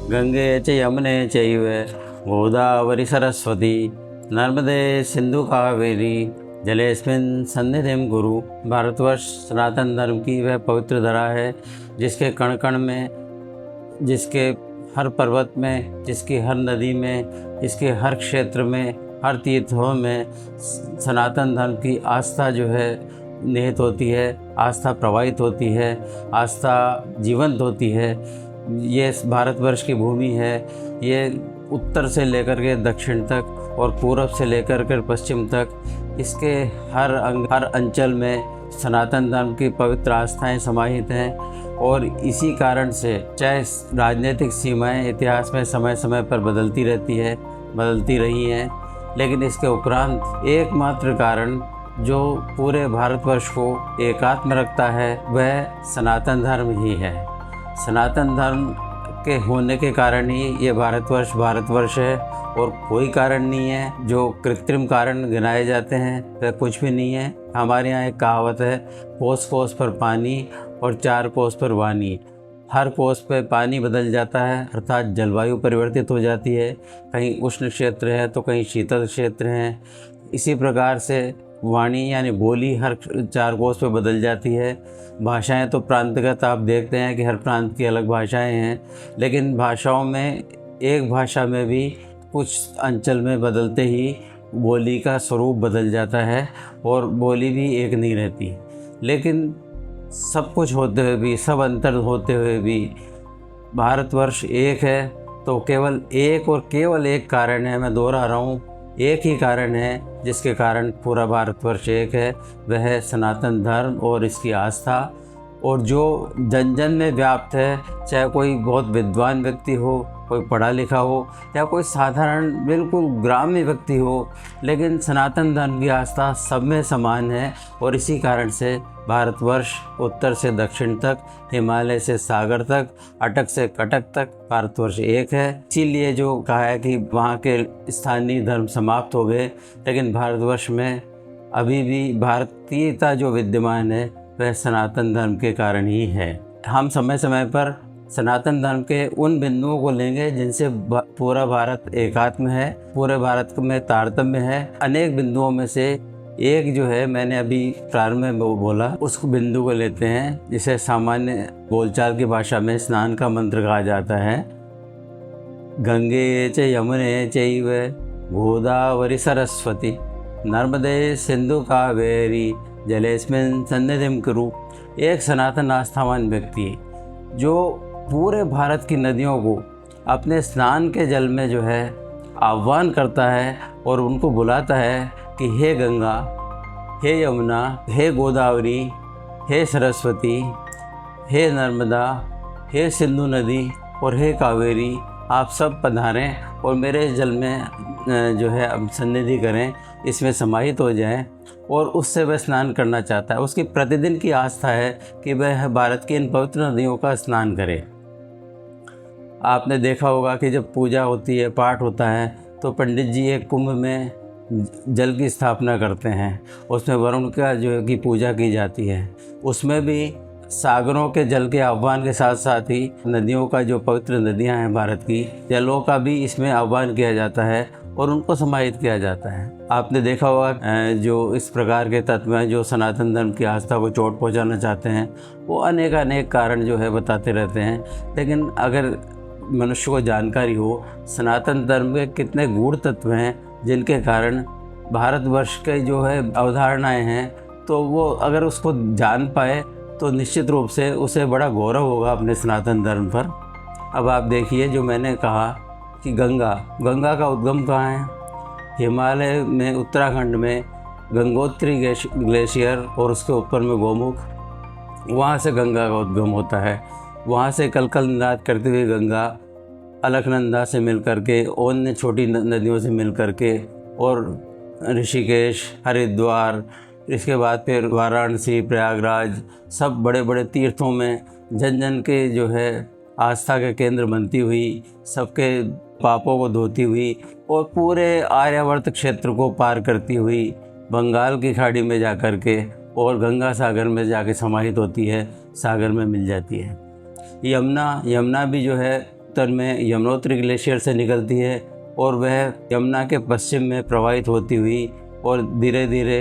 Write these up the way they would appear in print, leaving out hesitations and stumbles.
गंगे च यमुने चैव गोदावरी सरस्वती नर्मदे सिंधु कावेरी जलेस्मिन् सन्निधिं कुरु। भारतवर्ष सनातन धर्म की वह पवित्र धरा है जिसके कण कण में, जिसके हर पर्वत में, जिसकी हर नदी में, जिसके हर क्षेत्र में, हर तीर्थों में सनातन धर्म की आस्था जो है निहित होती है, आस्था प्रवाहित होती है, आस्था जीवंत होती है। ये भारतवर्ष की भूमि है। ये उत्तर से लेकर के दक्षिण तक और पूरब से लेकर कर पश्चिम तक इसके हर अंचल में सनातन धर्म की पवित्र आस्थाएं समाहित हैं। और इसी कारण से चाहे राजनीतिक सीमाएं इतिहास में समय समय पर बदलती रही हैं, लेकिन इसके उपरांत एकमात्र कारण जो पूरे भारतवर्ष को एकात्म रखता है वह सनातन धर्म ही है। सनातन धर्म के होने के कारण ही ये भारतवर्ष है और कोई कारण नहीं है। जो कृत्रिम कारण गिनाए जाते हैं वह कुछ भी नहीं है। हमारे यहाँ एक कहावत है, कोस कोस पर पानी और 4 कोस पर वाणी। हर कोस पे पानी बदल जाता है, अर्थात जलवायु परिवर्तित हो जाती है। कहीं उष्ण क्षेत्र है तो कहीं शीतल क्षेत्र हैं। इसी प्रकार से वाणी यानी बोली हर 4 कोस पे बदल जाती है। भाषाएं तो प्रांतगत, आप देखते हैं कि हर प्रांत की अलग भाषाएं हैं, लेकिन भाषाओं में एक भाषा में भी कुछ अंचल में बदलते ही बोली का स्वरूप बदल जाता है और बोली भी एक नहीं रहती। लेकिन सब कुछ होते हुए भी, सब अंतर होते हुए भी भारतवर्ष एक है। तो केवल एक कारण है, मैं दोहरा रहा हूँ, एक ही कारण है जिसके कारण पूरा भारतवर्ष एक है, वह है सनातन धर्म और इसकी आस्था। और जो जन जन में व्याप्त है, चाहे कोई बहुत विद्वान व्यक्ति हो, कोई पढ़ा लिखा हो, या कोई साधारण बिल्कुल ग्राम्य व्यक्ति हो, लेकिन सनातन धर्म की आस्था सब में समान है। और इसी कारण से भारतवर्ष उत्तर से दक्षिण तक, हिमालय से सागर तक, अटक से कटक तक भारतवर्ष एक है। इसीलिए जो कहा है कि वहाँ के स्थानीय धर्म समाप्त हो गए, लेकिन भारतवर्ष में अभी भी भारतीयता जो विद्यमान है वह सनातन धर्म के कारण ही है। हम समय समय पर सनातन धर्म के उन बिंदुओं को लेंगे जिनसे पूरा भारत एकात्म है, पूरे भारत में तारतम्य है। अनेक बिंदुओं में से एक जो है, मैंने अभी प्रारंभ में बोला, उस बिंदु को लेते हैं जिसे सामान्य बोलचाल की भाषा में स्नान का मंत्र कहा जाता है। गंगे च यमुने चैव गोदावरी सरस्वती नर्मदे सिंधु कावेरी जलेस्मिन् सन्निधिं कुरु। एक सनातन आस्थावान व्यक्ति जो पूरे भारत की नदियों को अपने स्नान के जल में जो है आह्वान करता है और उनको बुलाता है कि हे गंगा, हे यमुना, हे गोदावरी, हे सरस्वती, हे नर्मदा, हे सिंधु नदी और हे कावेरी, आप सब पधारें और मेरे जल में जो है अब सन्निधि करें, इसमें समाहित हो जाएं। और उससे वह स्नान करना चाहता है। उसकी प्रतिदिन की आस्था है कि वह भारत की इन पवित्र नदियों का स्नान करे। आपने देखा होगा कि जब पूजा होती है, पाठ होता है, तो पंडित जी एक कुंभ में जल की स्थापना करते हैं। उसमें वरुण का जो है कि पूजा की जाती है। उसमें भी सागरों के जल के आह्वान के साथ साथ ही नदियों का, जो पवित्र नदियां हैं भारत की, जलों का भी इसमें आह्वान किया जाता है और उनको समाहित किया जाता है। आपने देखा होगा जो इस प्रकार के तत्व हैं जो सनातन धर्म की आस्था को चोट पहुंचाना चाहते हैं, वो अनेक कारण जो है बताते रहते हैं। लेकिन अगर मनुष्य को जानकारी हो सनातन धर्म के कितने गूढ़ तत्व हैं जिनके कारण भारतवर्ष के जो है अवधारणाएं हैं, तो वो अगर उसको जान पाए तो निश्चित रूप से उसे बड़ा गौरव होगा अपने सनातन धर्म पर। अब आप देखिए, जो मैंने कहा कि गंगा का उद्गम कहाँ है? हिमालय में, उत्तराखंड में गंगोत्री ग्लेशियर और उसके ऊपर में गोमुख, वहाँ से गंगा का उद्गम होता है। वहाँ से कलकल निनाद करती हुई गंगा अलकनंदा से मिल करके, अन्य छोटी नदियों से मिल करके, और ऋषिकेश, हरिद्वार, इसके बाद फिर वाराणसी, प्रयागराज, सब बड़े बड़े तीर्थों में जन जन के जो है आस्था के केंद्र बनती हुई, सबके पापों को धोती हुई और पूरे आर्यावर्त क्षेत्र को पार करती हुई बंगाल की खाड़ी में जा कर के और गंगा सागर में जाके समाहित होती है, सागर में मिल जाती है। यमुना भी जो है उत्तर में यमुनोत्री ग्लेशियर से निकलती है और वह यमुना के पश्चिम में प्रवाहित होती हुई और धीरे धीरे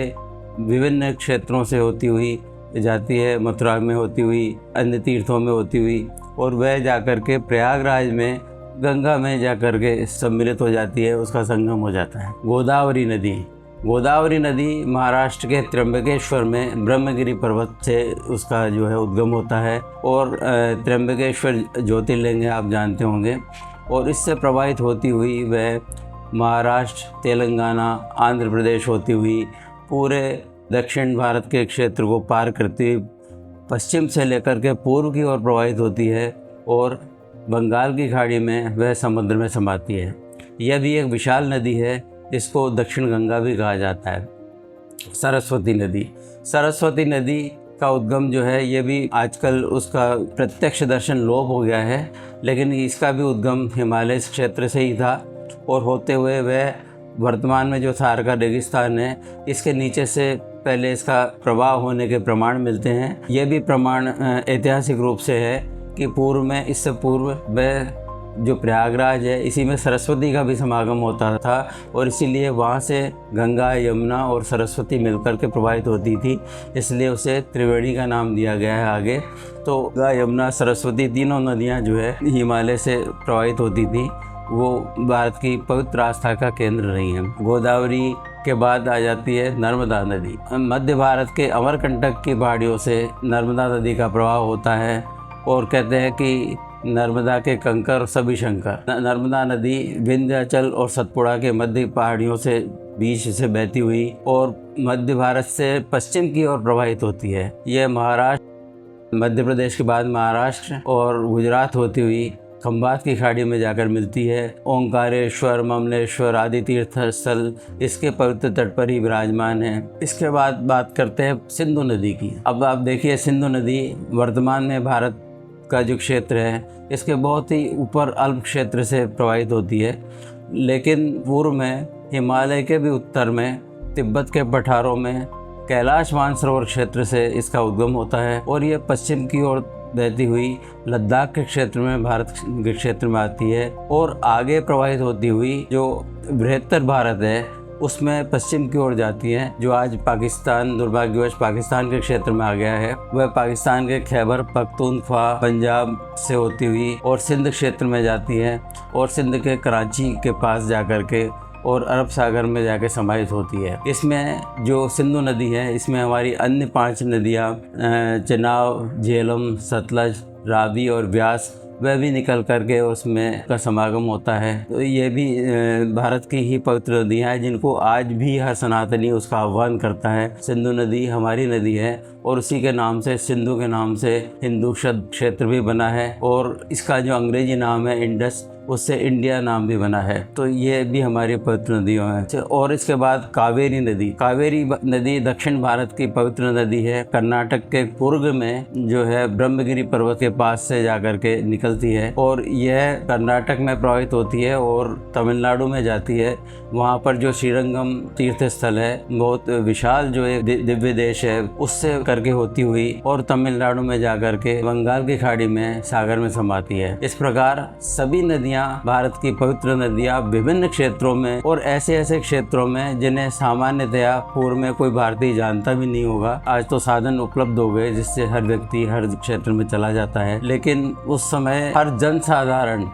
विभिन्न क्षेत्रों से होती हुई जाती है, मथुरा में होती हुई, अन्य तीर्थों में होती हुई, और वह जाकर के प्रयागराज में गंगा में जाकर के सम्मिलित हो जाती है, उसका संगम हो जाता है। गोदावरी नदी, गोदावरी नदी महाराष्ट्र के त्र्यंबकेश्वर में ब्रह्मगिरी पर्वत से उसका जो है उद्गम होता है, और त्र्यंबकेश्वर ज्योतिर्लिंग है, आप जानते होंगे, और इससे प्रवाहित होती हुई वह महाराष्ट्र, तेलंगाना, आंध्र प्रदेश होती हुई पूरे दक्षिण भारत के क्षेत्र को पार करती हुई पश्चिम से लेकर के पूर्व की ओर प्रवाहित होती है और बंगाल की खाड़ी में वह समुद्र में समाती है। यह भी एक विशाल नदी है, इसको दक्षिण गंगा भी कहा जाता है। सरस्वती नदी, सरस्वती नदी का उद्गम जो है ये भी आजकल उसका प्रत्यक्ष दर्शन लोप हो गया है, लेकिन इसका भी उद्गम हिमालय क्षेत्र से ही था और होते हुए वह वर्तमान में जो थार का रेगिस्तान है इसके नीचे से पहले इसका प्रवाह होने के प्रमाण मिलते हैं। यह भी प्रमाण ऐतिहासिक रूप से है कि पूर्व में, इससे पूर्व वह जो प्रयागराज है इसी में सरस्वती का भी समागम होता था और इसीलिए वहाँ से गंगा, यमुना और सरस्वती मिलकर के प्रवाहित होती थी, इसलिए उसे त्रिवेणी का नाम दिया गया है आगे। तो गंगा, यमुना, सरस्वती तीनों नदियाँ जो है हिमालय से प्रवाहित होती थी, वो भारत की पवित्र आस्था का केंद्र रही हैं। गोदावरी के बाद आ जाती है नर्मदा नदी। मध्य भारत के अमरकंटक की पहाड़ियों से नर्मदा नदी का प्रवाह होता है और कहते हैं कि नर्मदा के कंकर सभी शंकर। नर्मदा नदी विंध्याचल और सतपुड़ा के मध्य पहाड़ियों से बीच से बहती हुई और मध्य भारत से पश्चिम की ओर प्रवाहित होती है। यह महाराष्ट्र, मध्य प्रदेश के बाद महाराष्ट्र और गुजरात होती हुई खंबात की खाड़ी में जाकर मिलती है। ओंकारेश्वर, ममलेश्वर आदि तीर्थ स्थल इसके पवित्र तट पर ही विराजमान है। इसके बाद बात करते हैं सिंधु नदी की। अब आप देखिए, सिंधु नदी वर्तमान में भारत का जो क्षेत्र है इसके बहुत ही ऊपर अल्प क्षेत्र से प्रवाहित होती है, लेकिन पूर्व में हिमालय के भी उत्तर में तिब्बत के पठारों में कैलाश मानसरोवर क्षेत्र से इसका उद्गम होता है और ये पश्चिम की ओर बहती हुई लद्दाख के क्षेत्र में, भारत के क्षेत्र में आती है और आगे प्रवाहित होती हुई जो बृहत्तर भारत है उसमें पश्चिम की ओर जाती है। जो आज पाकिस्तान, दुर्भाग्यवश पाकिस्तान के क्षेत्र में आ गया है, वह पाकिस्तान के खैबर पख्तूनख्वा, पंजाब से होती हुई और सिंध क्षेत्र में जाती है और सिंध के कराची के पास जाकर के और अरब सागर में जाके समाहित होती है। इसमें जो सिंधु नदी है इसमें हमारी अन्य 5 नदियाँ चेनाब, झेलम, सतलज, रावी और व्यास, वह भी निकल करके उसमें का समागम होता है। तो ये भी भारत की ही पवित्र नदियाँ हैं जिनको आज भी हर सनातनी उसका आह्वान करता है। सिंधु नदी हमारी नदी है और उसी के नाम से, सिंधु के नाम से हिंदू क्षेत्र भी बना है और इसका जो अंग्रेजी नाम है इंडस, उससे इंडिया नाम भी बना है। तो ये भी हमारी पवित्र नदियों हैं। और इसके बाद कावेरी नदी। कावेरी नदी दक्षिण भारत की पवित्र नदी है। कर्नाटक के कुर्ग में जो है ब्रह्मगिरी पर्वत के पास से जाकर के निकलती है और यह कर्नाटक में प्रवाहित होती है और तमिलनाडु में जाती है। वहाँ पर जो श्रीरंगम तीर्थ स्थल है, बहुत विशाल जो एक दिव्य देश है, उससे करके होती हुई और तमिलनाडु में जाकर के बंगाल की खाड़ी में सागर में समाती है। इस प्रकार सभी नदियाँ, भारत की पवित्र नदियाँ विभिन्न क्षेत्रों में और ऐसे ऐसे क्षेत्रों में जिन्हें सामान्यतया पूर्व में कोई भारतीय जानता भी नहीं होगा। आज तो साधन उपलब्ध हो गए जिससे हर व्यक्ति हर क्षेत्र में चला जाता है, लेकिन उस समय हर जनसाधारण,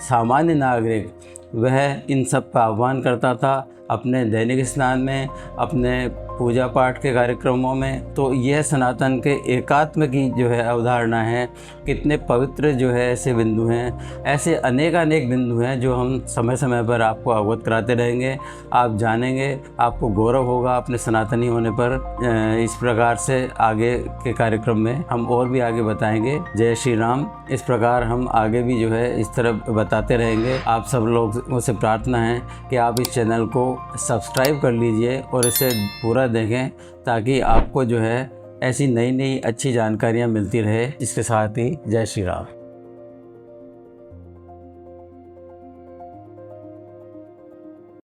सामान्य नागरिक वह इन सब का आह्वान करता था अपने दैनिक स्नान में, अपने पूजा पाठ के कार्यक्रमों में। तो यह सनातन के एकात्म की जो है अवधारणा है। कितने पवित्र जो है ऐसे बिंदु हैं, ऐसे अनेक बिंदु हैं जो हम समय समय पर आपको अवगत कराते रहेंगे। आप जानेंगे, आपको गौरव होगा अपने सनातनी होने पर। इस प्रकार से आगे के कार्यक्रम में हम और भी आगे बताएंगे। जय श्री राम। इस प्रकार हम आगे भी जो है इस तरह बताते रहेंगे। आप सब लोगों से प्रार्थना है कि आप इस चैनल को सब्सक्राइब कर लीजिए और इसे पूरा देखें ताकि आपको जो है ऐसी नई अच्छी जानकारियाँ मिलती रहे। इसके साथ ही जय श्री राम।